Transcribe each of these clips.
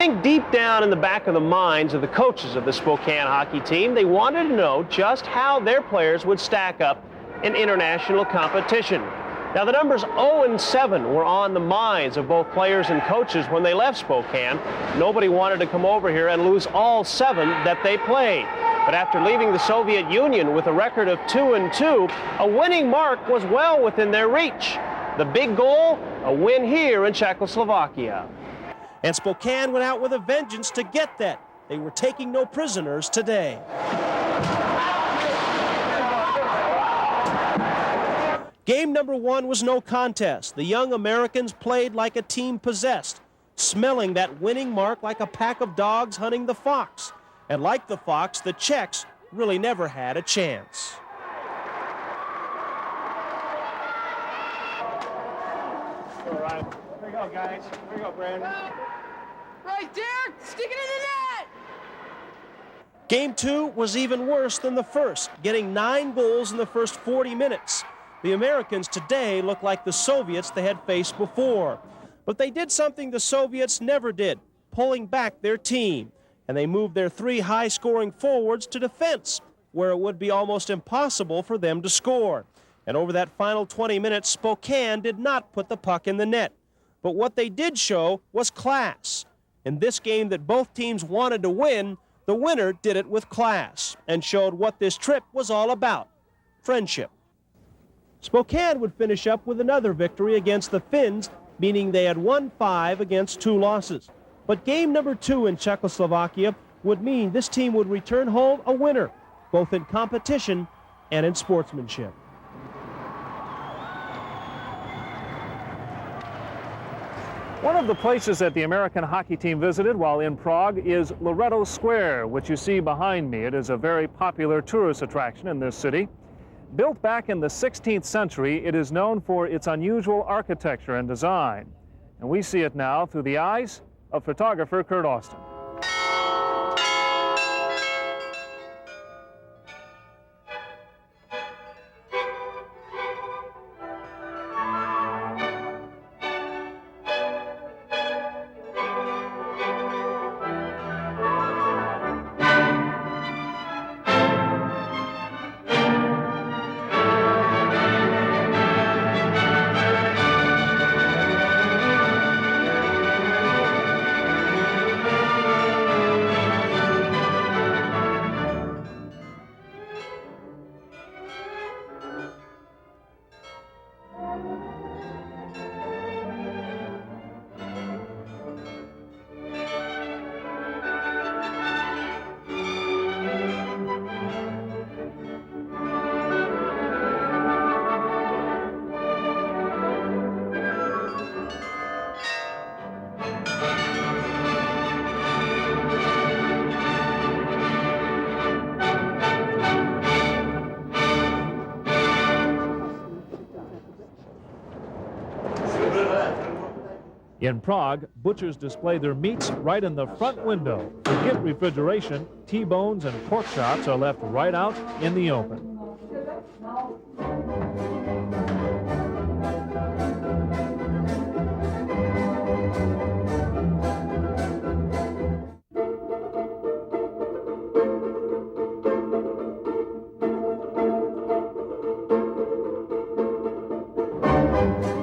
I think deep down in the back of the minds of the coaches of the Spokane hockey team, they wanted to know just how their players would stack up in international competition. Now, the numbers 0-7 were on the minds of both players and coaches when they left Spokane. Nobody wanted to come over here and lose all 7 that they played. But after leaving the Soviet Union with a record of 2-2, a winning mark was well within their reach. The big goal, a win here in Czechoslovakia. And Spokane went out with a vengeance to get that. They were taking no prisoners today. Game number 1 was no contest. The young Americans played like a team possessed, smelling that winning mark like a pack of dogs hunting the fox. And like the fox, the Czechs really never had a chance. All right, here we go, guys. Here we go, Brandon. Right there, stick it in the net! Game 2 was even worse than the first, getting 9 goals in the first 40 minutes. The Americans today look like the Soviets they had faced before. But they did something the Soviets never did, pulling back their team. And they moved their 3 high-scoring forwards to defense, where it would be almost impossible for them to score. And over that final 20 minutes, Spokane did not put the puck in the net. But what they did show was class. In this game that both teams wanted to win, the winner did it with class and showed what this trip was all about: friendship. Spokane would finish up with another victory against the Finns, meaning they had won 5 against 2 losses. But game number 2 in Czechoslovakia would mean this team would return home a winner, both in competition and in sportsmanship. One of the places that the American hockey team visited while in Prague is Loretto Square, which you see behind me. It is a very popular tourist attraction in this city. Built back in the 16th century, it is known for its unusual architecture and design. And we see it now through the eyes of photographer Kurt Austin. In Prague, butchers display their meats right in the front window. Forget refrigeration, T-bones and pork chops are left right out in the open.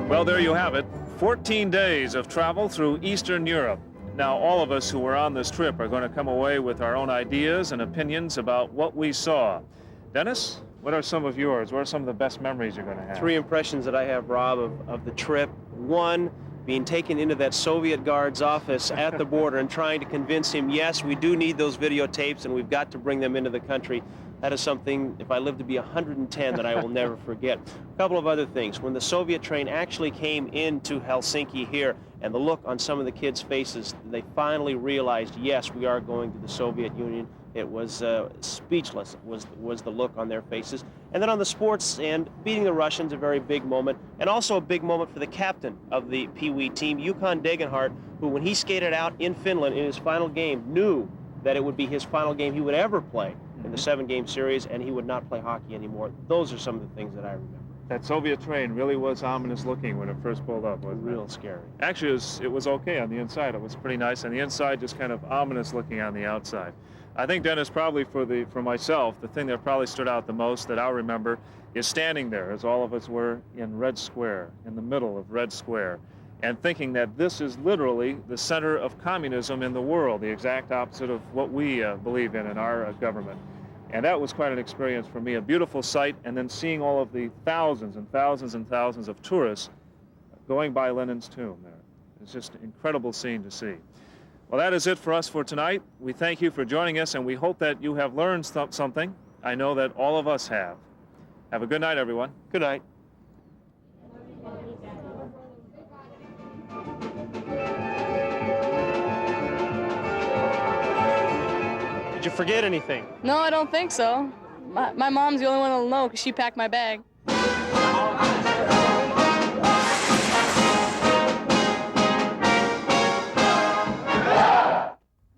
Well, there you have it. 14 days of travel through Eastern Europe. Now, all of us who were on this trip are going to come away with our own ideas and opinions about what we saw. Dennis, what are some of yours? What are some of the best memories you're going to have? 3 impressions that I have, Rob, of the trip. 1, being taken into that Soviet guard's office at the border and trying to convince him, yes, we do need those videotapes and we've got to bring them into the country. That is something, if I live to be 110, that I will never forget. A couple of other things. When the Soviet train actually came into Helsinki here, and the look on some of the kids' faces, they finally realized, yes, we are going to the Soviet Union. It was speechless, was the look on their faces. And then on the sports end, beating the Russians, a very big moment, and also a big moment for the captain of the Pee Wee team, Yukon Degenhardt, who, when he skated out in Finland in his final game, knew that it would be his final game he would ever play in the 7-game series, and he would not play hockey anymore. Those are some of the things that I remember. That Soviet train really was ominous looking when it first pulled up, wasn't it? Real scary. Actually, it was okay on the inside. It was pretty nice, and the inside just kind of ominous looking on the outside. I think, Dennis, probably for myself, the thing that probably stood out the most that I'll remember is standing there, as all of us were, in Red Square, in the middle of Red Square, and thinking that this is literally the center of communism in the world, the exact opposite of what we believe in our government. And that was quite an experience for me, a beautiful sight, and then seeing all of the thousands and thousands and thousands of tourists going by Lenin's tomb there. It's just an incredible scene to see. Well, that is it for us for tonight. We thank you for joining us, and we hope that you have learned something. I know that all of us have. Have a good night, everyone. Good night. Did you forget anything? No, I don't think so. My mom's the only one that'll know because she packed my bag.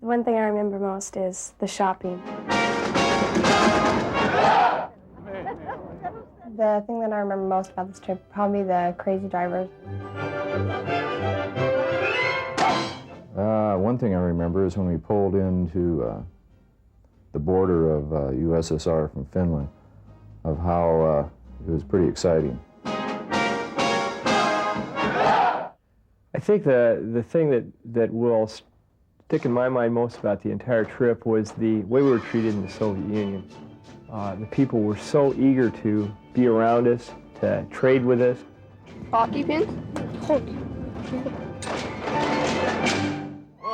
The one thing I remember most is the shopping. The thing that I remember most about this trip, probably the crazy drivers. One thing I remember is when we pulled into the border of USSR from Finland, of how it was pretty exciting. I think the thing that will stick in my mind most about the entire trip was the way we were treated in the Soviet Union. The people were so eager to be around us, to trade with us. Hockey pins? Well,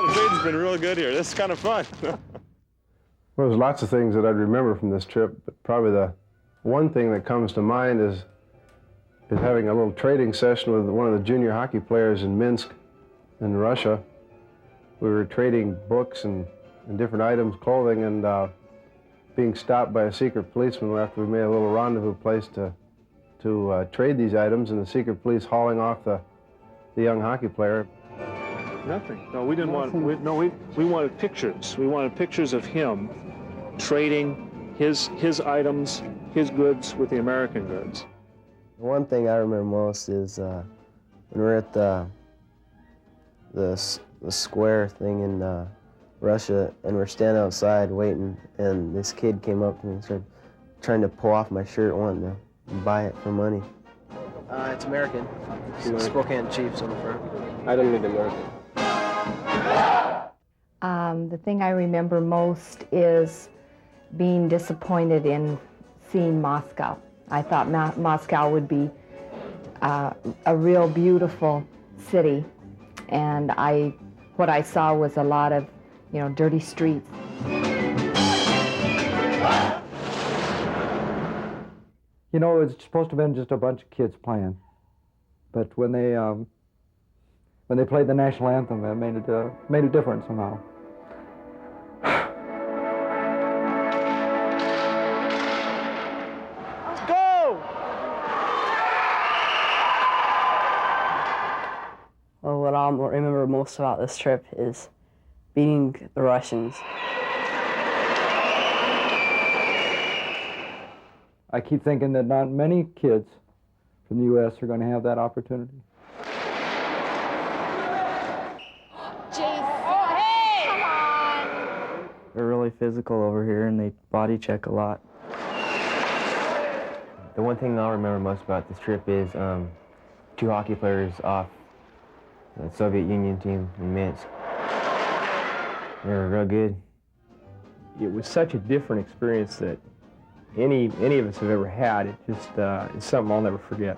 the food's been real good here. This is kind of fun. Well, there's lots of things that I'd remember from this trip, but probably the one thing that comes to mind is having a little trading session with one of the junior hockey players in Minsk, in Russia. We were trading books and different items, clothing, and being stopped by a secret policeman after we made a little rendezvous place to trade these items, and the secret police hauling off the young hockey player. Nothing. No, we didn't want. We wanted pictures. We wanted pictures of him trading his items, his goods with the American goods. The one thing I remember most is when we were at the square thing in Russia, and we're standing outside waiting, and this kid came up to me and started trying to pull off my shirt, wanting to buy it for money. It's American. Spokane Chiefs on the front. I don't need American. The thing I remember most is being disappointed in seeing Moscow. I thought Moscow would be a real beautiful city, and what I saw was a lot of, dirty streets. It's supposed to have been just a bunch of kids playing, but when they played the national anthem, it made a difference somehow. Let's go! Well, what I remember most about this trip is beating the Russians. I keep thinking that not many kids from the U.S. are going to have that opportunity. They're really physical over here, and they body check a lot. The one thing I'll remember most about this trip is two hockey players off the Soviet Union team in Minsk. They were real good. It was such a different experience that any of us have ever had. It just is something I'll never forget.